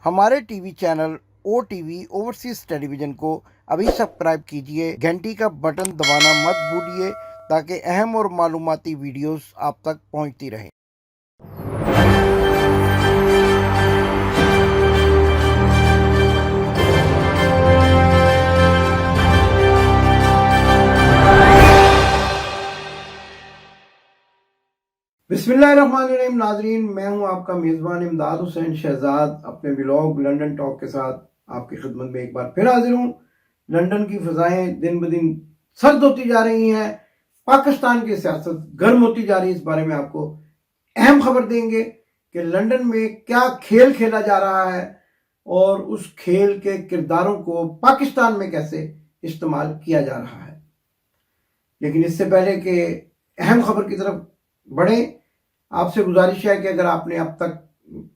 हमारे TV channel ओ TV overseas television को अभी सब्सक्राइब कीजिए, घंटी का बटन दबाना मत भूलिए ताकि अहम और मालूमाती वीडियोस आप तक पहुंचती रहें। बिस्मिल्लाहिर्रहमानिर्रहीम। नाजरीन, मैं हूं आपका मेज़बान इमदाद हुसैन शहजाद अपने व्लॉग लंदन टॉक के साथ आपकी खिदमत में एक बार फिर हाजिर हूं। लंदन की फ़ज़ाएं दिन ब दिन सर्द होती जा रही हैं, पाकिस्तान की सियासत गर्म होती जा रही है। इस बारे में आपको अहम खबर देंगे कि लंदन में क्या खेल खेला जा रहा है और उस खेल के किरदारों को पाकिस्तान में कैसे इस्तेमाल किया जा रहा है। लेकिन इससे पहले कि अहम खबर की तरफ बढ़ें, आपसे गुजारिश है कि अगर आपने अब तक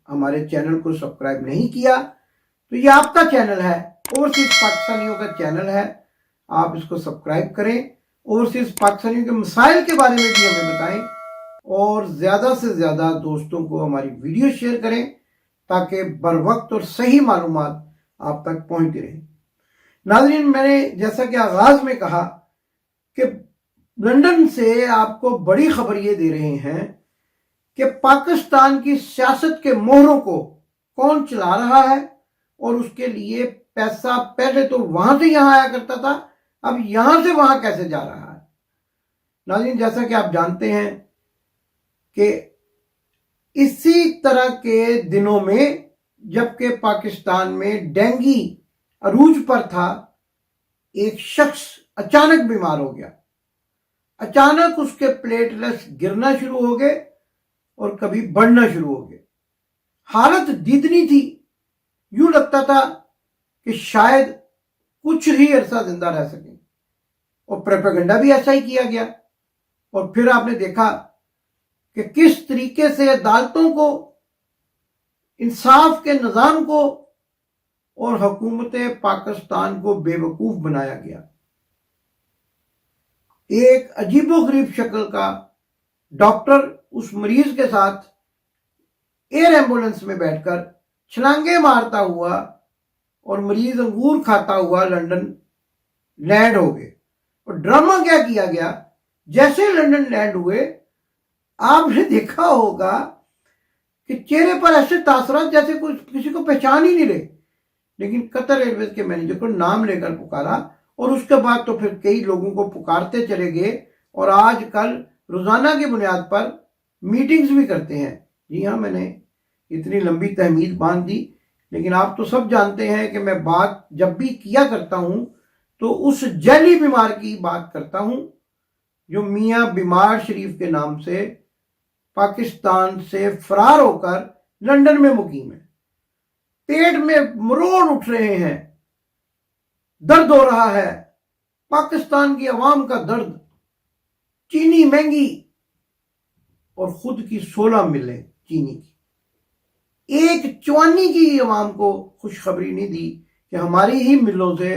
हमारे चैनल को सब्सक्राइब नहीं किया तो ये आपका चैनल है, ओवरसीज पाकिस्तानियों का चैनल है, आप इसको सब्सक्राइब करें। ओवरसीज पाकिस्तानियों के मसाइल के बारे में भी हमें बताएं और ज़्यादा से ज़्यादा दोस्तों को हमारी वीडियो शेयर करें ताकि बर वक्त और सही मालूमात आप तक पहुंचती रहे। नाज़रीन, मैंने जैसा कि आगाज़ में कहा कि लंदन से आपको बड़ी खबर ये दे रहे हैं कि पाकिस्तान की सियासत के मोहरों को कौन चला रहा है और उसके लिए पैसा पहले तो वहां से यहां आया करता था, अब यहां से वहां कैसे जा रहा है। नाज़रीन, जैसा कि आप जानते हैं कि इसी तरह के दिनों में जबकि पाकिस्तान में डेंगू अरूज पर था, एक शख्स अचानक बीमार हो गया। अचानक उसके प्लेटलेट्स गिरना शुरू हो गए और कभी बढ़ना शुरू हो गए। हालत दीदनी थी, यूं लगता था कि शायद कुछ ही अरसा जिंदा रह सके और प्रोपेगेंडा भी ऐसा ही किया गया। और फिर आपने देखा कि किस तरीके से अदालतों को, इंसाफ के निज़ाम को और हुकूमत पाकिस्तान को बेवकूफ बनाया गया। एक अजीबोगरीब शक्ल का डॉक्टर उस मरीज के साथ एयर एम्बुलेंस में बैठकर छलांगे मारता हुआ और मरीज अंगूर खाता हुआ लंदन लैंड हो गए। और ड्रामा क्या किया गया, जैसे लंदन लैंड हुए आपने देखा होगा कि चेहरे पर ऐसे तासरात जैसे किसी को पहचान ही नहीं रहे। लेकिन कतर एयरवेज के मैनेजर को नाम लेकर पुकारा और उसके बाद तो फिर कई लोगों को पुकारते चले गए और आजकल रोजाना की बुनियाद पर मीटिंग्स भी करते हैं। जी हाँ, मैंने इतनी लंबी तहमीद बांध दी, लेकिन आप तो सब जानते हैं कि मैं बात जब भी किया करता हूं तो उस जैली बीमार की बात करता हूं जो मियां बीमार शरीफ के नाम से पाकिस्तान से फरार होकर लंदन में मुकीम है। पेट में मरोड़ उठ रहे हैं, दर्द हो रहा है, पाकिस्तान की आवाम का दर्द, चीनी महंगी और खुद की 16 मिलें चीनी की। एक चवानी की आवाम को खुशखबरी नहीं दी कि हमारी ही मिलों से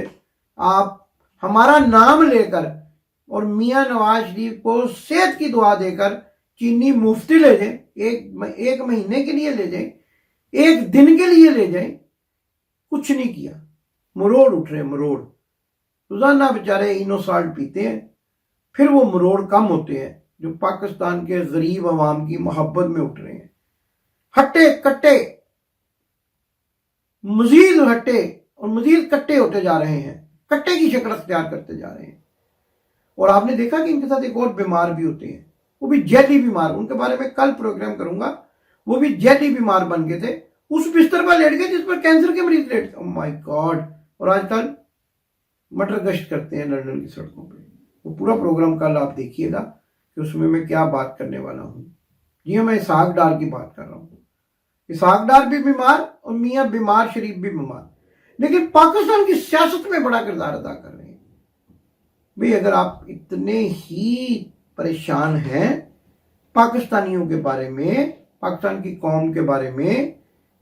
आप हमारा नाम लेकर और मियां नवाज शरीफ को सेहत की दुआ देकर चीनी मुफ्ती ले जाएं, एक महीने के लिए ले जाएं, एक दिन के लिए ले जाएं। कुछ नहीं किया, मरोड़ उठ रहे, मरोड़। रोजाना बेचारे इनोसाल्ट पीते हैं, फिर वो मरोड़ कम होते हैं जो पाकिस्तान के गरीब अवाम की मोहब्बत में उठ रहे हैं। हट्टे कट्टे, मजीद हट्टे और मजीद कट्टे होते जा रहे हैं, कट्टे की शक्ल अख्तियार करते जा रहे हैं। और आपने देखा कि इनके साथ एक और बीमार भी होते हैं, वो भी जैली बीमार, उनके बारे में कल प्रोग्राम करूंगा। वो भी जैली बीमार बन गए थे, उस बिस्तर पर लेट गए जिस पर कैंसर के मरीज लेट। Oh my God. और आजकल मटर गश्त करते हैं लंदन की सड़कों पे। वो पूरा प्रोग्राम कल आप देखिएगा कि उसमें मैं क्या बात करने वाला हूँ। जी हाँ, मैं इसहाक डार की बात कर रहा हूँ। इसहाक डार भी बीमार और मियां बीमार शरीफ भी बीमार, लेकिन पाकिस्तान की सियासत में बड़ा किरदार अदा कर रहे हैं। भाई, अगर आप इतने ही परेशान हैं पाकिस्तानियों के बारे में, पाकिस्तान की कौम के बारे में,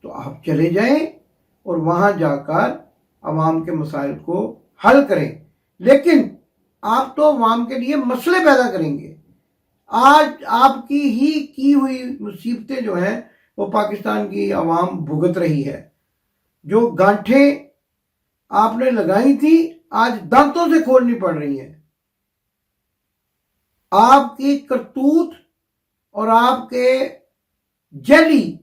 तो आप चले जाएं और वहां जाकर अवाम के मसाइल को हल करें। लेकिन आप तो अवाम के लिए मसले पैदा करेंगे। आज आपकी ही की हुई मुसीबतें जो हैं वो पाकिस्तान की अवाम भुगत रही है। جو गांठें आपने लगाई थी आज दांतों से खोलनी पड़ रही हैं। आपकी करतूत और आपके जैली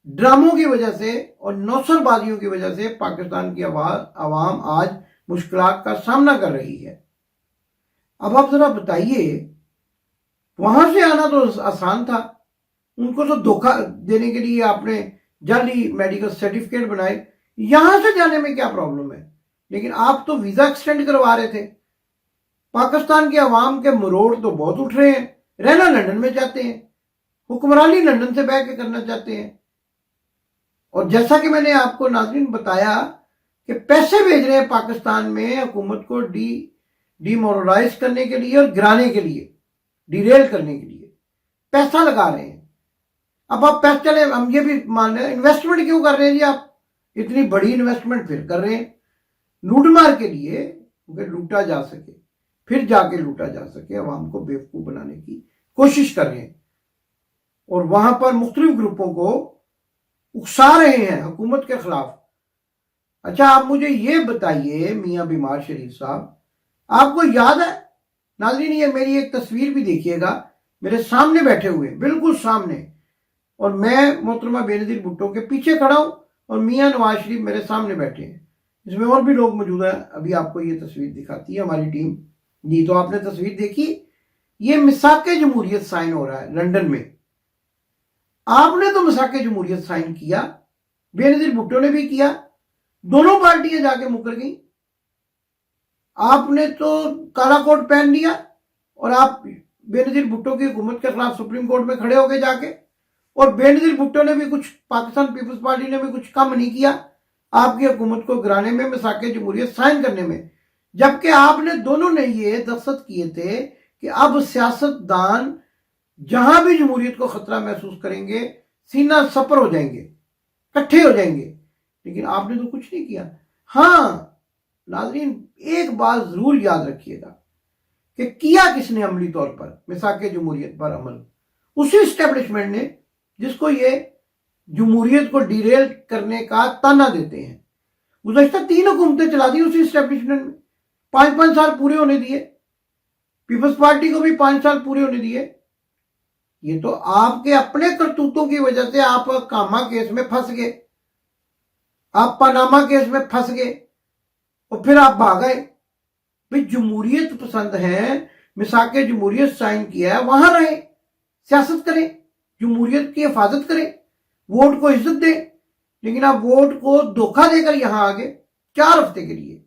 ड्रामों की वजह से और नौसरबाजियों की वजह से पाकिस्तान की आवाम आज मुश्किलात का सामना कर रही है। अब आप जरा बताइए, वहां से आना तो आसान था, उनको तो धोखा देने के लिए आपने जाली मेडिकल सर्टिफिकेट बनाए, यहां से जाने में क्या प्रॉब्लम है? लेकिन आप तो वीजा एक्सटेंड करवा रहे थे। पाकिस्तान के अवाम के मरोड़ तो बहुत उठ रहे हैं, रहना लंदन में चाहते हैं, हुक्मरानी लंदन से बह के करना चाहते हैं। और जैसा कि मैंने आपको नाज़रीन बताया कि पैसे भेज रहे हैं पाकिस्तान में हुकूमत को डिमोरलाइज करने के लिए और गिराने के लिए, डिरेल करने के लिए पैसा लगा रहे हैं। अब आप पैसे चले, हम ये भी मान रहे हैं, इन्वेस्टमेंट क्यों कर रहे हैं जी? आप इतनी बड़ी इन्वेस्टमेंट फिर कर रहे हैं लूटमार के लिए, क्योंकि लूटा जा सके, फिर जाके लूटा जा सके, अवाम को बेवकूफ बनाने की कोशिश कर रहे हैं। और वहां पर मुख्तलिफ ग्रुपों को उकसा रहे हैं हुकूमत के खिलाफ। अच्छा, आप मुझे ये बताइए मियां बीमार शरीफ साहब, आपको याद है नाज़रीन, ये मेरी एक तस्वीर भी देखिएगा, मेरे सामने बैठे हुए, बिल्कुल सामने, और मैं मोहतरमा बेनज़ीर भुट्टो के पीछे खड़ा हूं और मियां नवाज शरीफ मेरे सामने बैठे हैं। इसमें और भी लोग मौजूद हैं, अभी आपको ये तस्वीर दिखाती है हमारी टीम जी। तो आपने तस्वीर देखी, ये मिसाके जमहूरियत साइन हो रहा है लंदन में। आपने तो मिसाके जमहूरियत साइन किया, बेनज़ीर भुट्टो ने भी किया, दोनों पार्टियां जाके मुकर गई। आपने तो काला कोट पहन लिया और आप बेनज़ीर भुट्टो की हुकूमत के खिलाफ सुप्रीम कोर्ट में खड़े हो गए जाके, और बेनज़ीर भुट्टो ने भी कुछ, पाकिस्तान पीपल्स पार्टी ने भी कुछ कम नहीं किया आपकी हुकूमत को गिराने में, मिसाके जमहूरियत साइन करने में। जबकि आपने दोनों ने ये दस्तखत किए थे कि अब सियासतदान जहां भी जमहूरियत को खतरा महसूस करेंगे सीना सपर हो जाएंगे, इकट्ठे हो जाएंगे, लेकिन आपने तो कुछ नहीं किया। हाँ नाज़रीन, एक बात जरूर याद रखिएगा कि किया किसने अमली तौर पर मिसाके जमहूरियत पर अमल? उसी एस्टेब्लिशमेंट ने जिसको ये जमहूरियत को डिरेल करने का ताना देते हैं। गुज़श्ता 3 हुकूमतें चला दी उसी एस्टेब्लिशमेंट में, 5-5 साल पूरे होने दिए, पीपल्स पार्टी को भी 5 साल पूरे होने दिए। ये तो आपके अपने करतूतों की वजह से आप कामा केस में फंस गए, आप पनामा केस में फंस गए और फिर आप भाग गए। भाई जमहूरियत पसंद है, मिसाके जमहूरियत साइन किया है, वहां रहे, सियासत करें, जमहूरियत की हिफाजत करें, वोट को इज्जत दें। लेकिन आप वोट को धोखा देकर यहां आ गए 4 हफ्ते के लिए।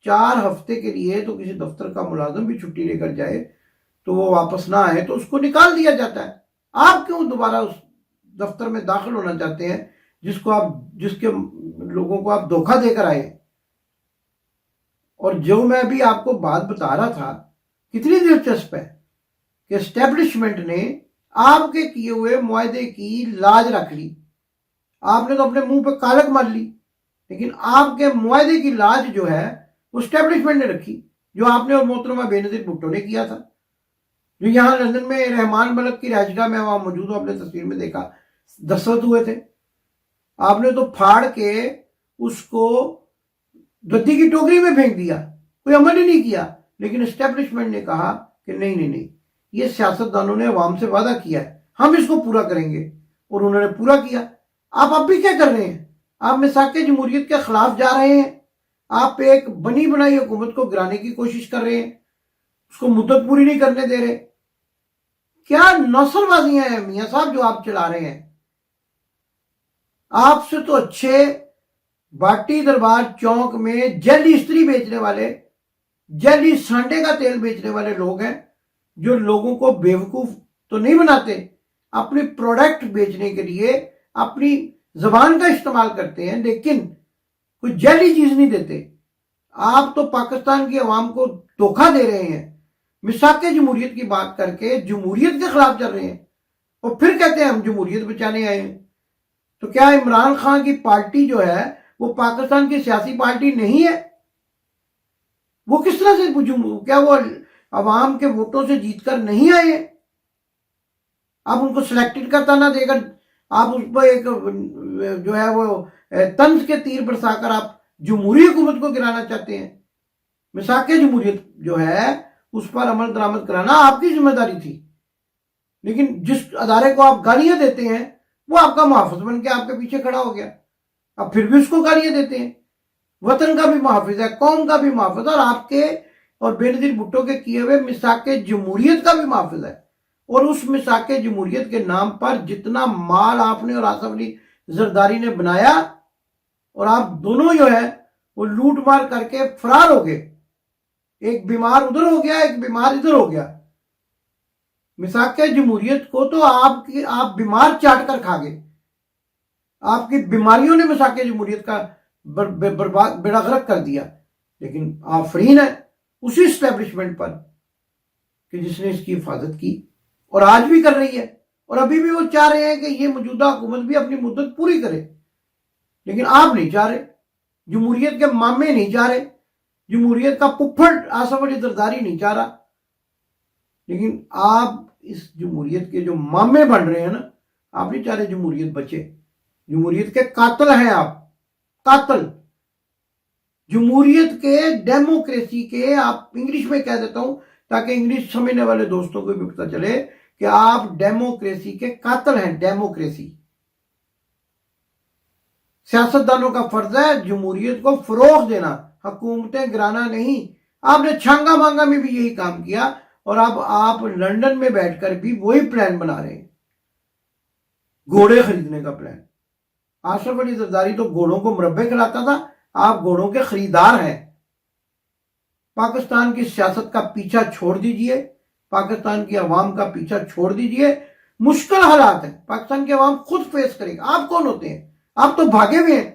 4 हफ्ते के लिए तो किसी दफ्तर का मुलाजिम भी छुट्टी लेकर जाए तो वो वापस ना आए तो उसको निकाल दिया जाता है। आप क्यों दोबारा उस दफ्तर में दाखिल होना चाहते हैं जिसके लोगों को आप धोखा देकर आए? और जो मैं अभी आपको बात बता रहा था, कितनी दिलचस्प है कि एस्टेब्लिशमेंट ने आपके किए हुए मुआहदे की लाज रख ली। आपने तो अपने मुंह पे कालक मार ली, लेकिन आपके मुआहदे की लाज जो है वो एस्टेब्लिशमेंट ने रखी, जो आपने और मोहतरमा बेनज़ीर भुट्टो ने किया था, जो यहाँ लंदन में रहमान मलक की राजगाह में वहां मौजूद हो, आपने तस्वीर में देखा, दस्तखत हुए थे। आपने तो फाड़ के उसको गद्दी की टोकरी में फेंक दिया, कोई अमल ही नहीं किया। लेकिन एस्टेब्लिशमेंट ने कहा कि नहीं नहीं नहीं, ये सियासतदानों ने अवाम से वादा किया है, हम इसको पूरा करेंगे, और उन्होंने पूरा किया। आप अब भी क्या कर रहे हैं? आप मिसाके जमहूरियत के खिलाफ जा रहे हैं, आप एक बनी बनाई हुकूमत को गिराने की कोशिश कर रहे हैं, उसको मुद्दत पूरी नहीं करने दे रहे। क्या नौसरबाजियां हैं मियां साहब जो आप चला रहे हैं? आपसे तो अच्छे बाटी दरबार चौक में जेली इस्त्री बेचने वाले, जेली सांडे का तेल बेचने वाले लोग हैं, जो लोगों को बेवकूफ तो नहीं बनाते, अपनी प्रोडक्ट बेचने के लिए अपनी जबान का इस्तेमाल करते हैं, लेकिन कोई जेली चीज नहीं देते। आप तो पाकिस्तान की आवाम को धोखा दे रहे हैं, मिसाके जमहूरियत की बात करके जमहूरियत के खिलाफ चल रहे हैं, और फिर कहते हैं हम जमहूरियत बचाने आए हैं। तो क्या इमरान खान की पार्टी जो है वो पाकिस्तान की सियासी पार्टी नहीं है? वो किस तरह से, क्या वो अवाम के वोटों से जीतकर नहीं आए हैं? आप उनको सिलेक्टेड का ताना देकर आप उस पर एक جو ہے وہ طنز کے تیر برسا کر آپ جمہوری حکومت کو گرانا چاہتے ہیں. میثاق جمہوریت جو ہے اس پر عمل درآمد کرانا آپ کی ذمہ داری تھی، لیکن جس ادارے کو آپ گالیاں دیتے ہیں وہ آپ کا محافظ بن کے آپ کے پیچھے کھڑا ہو گیا. اب پھر بھی اس کو گالیاں دیتے ہیں. وطن کا بھی محافظ ہے، قوم کا بھی محافظ ہے، اور آپ کے اور بینظیر بھٹو کے کیے ہوئے میثاق جمہوریت کا بھی محافظ ہے. اور اس میثاق جمہوریت کے نام پر جتنا مال آپ نے اور آصف علی زرداری نے بنایا، اور آپ دونوں جو ہے وہ لوٹ مار کر کے فرار ہو گئے. ایک بیمار ادھر ہو گیا، ایک بیمار ادھر ہو گیا. میثاق جمہوریت کو تو آپ بیمار چاٹ کر کھا گئے. آپ کی بیماریوں نے میثاق جمہوریت کا بیڑا غرق کر دیا. لیکن آفرین ہے اسی اسٹیبلشمنٹ پر کہ جس نے اس کی حفاظت کی اور آج بھی کر رہی ہے. اور ابھی بھی وہ چاہ رہے ہیں کہ یہ موجودہ حکومت بھی اپنی مدت پوری کرے، لیکن آپ نہیں چاہ رہے. جمہوریت کے مامے نہیں چاہ رہے، جمہوریت کا پپھڑ آصف علی زرداری نہیں چاہ رہا. لیکن آپ اس جمہوریت کے جو مامے بن رہے ہیں نا، آپ نہیں چاہ رہے جمہوریت بچے. جمہوریت کے قاتل ہیں آپ، قاتل. جمہوریت کے، ڈیموکریسی کے، آپ انگلش میں کہہ دیتا ہوں تاکہ انگلش سمجھنے والے دوستوں کو بھی پتہ چلے کہ آپ ڈیموکریسی کے قاتل ہیں. ڈیموکریسی، سیاستدانوں کا فرض ہے جمہوریت کو فروغ دینا، حکومتیں گرانا نہیں. آپ نے چھانگا مانگا میں بھی یہی کام کیا، اور اب آپ لندن میں بیٹھ کر بھی وہی پلان بنا رہے ہیں، گھوڑے خریدنے کا پلان. آصف علی زرداری تو گھوڑوں کو مربے کھلاتا تھا، آپ گھوڑوں کے خریدار ہیں. پاکستان کی سیاست کا پیچھا چھوڑ دیجئے، پاکستان کی عوام کا پیچھا چھوڑ دیجئے. مشکل حالات ہیں، پاکستان کی عوام خود فیس کرے گا. آپ کون ہوتے ہیں؟ آپ تو بھاگے ہوئے ہیں،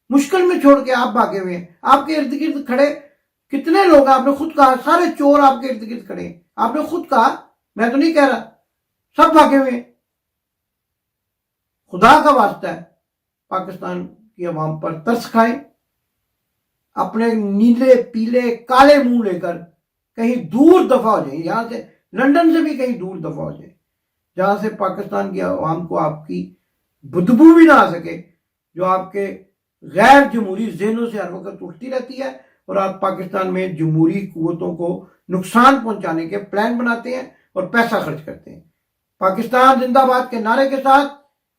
مشکل میں چھوڑ کے آپ بھاگے ہوئے ہیں. آپ کے ارد گرد کھڑے کتنے لوگ ہیں؟ آپ نے خود کہا سارے چور آپ کے ارد گرد کھڑے ہیں. آپ نے خود کہا، میں تو نہیں کہہ رہا، سب بھاگے ہوئے ہیں. خدا کا واسطہ ہے پاکستان کی عوام پر ترس کھائیں، اپنے نیلے پیلے کالے منہ لے کر کہیں دور دفع ہو جائیں. یہاں سے لندن سے بھی کہیں دور دفع ہو جائیں، جہاں سے پاکستان کی عوام کو آپ کی بدبو بھی نہ آ سکے، جو آپ کے غیر جمہوری ذہنوں سے ہر وقت اٹھتی رہتی ہے، اور آپ پاکستان میں جمہوری قوتوں کو نقصان پہنچانے کے پلان بناتے ہیں اور پیسہ خرچ کرتے ہیں. پاکستان زندہ باد کے نعرے کے ساتھ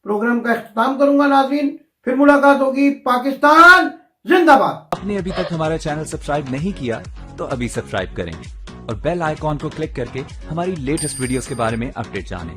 پروگرام کا اختتام کروں گا. ناظرین، پھر ملاقات ہوگی. پاکستان زندہ باد. آپ نے ابھی تک ہمارا چینل سبسکرائب نہیں کیا تو ابھی سبسکرائب کریں اور بیل آئیکن کو کلک کر کے ہماری لیٹسٹ ویڈیوز کے بارے میں اپڈیٹ جانیں.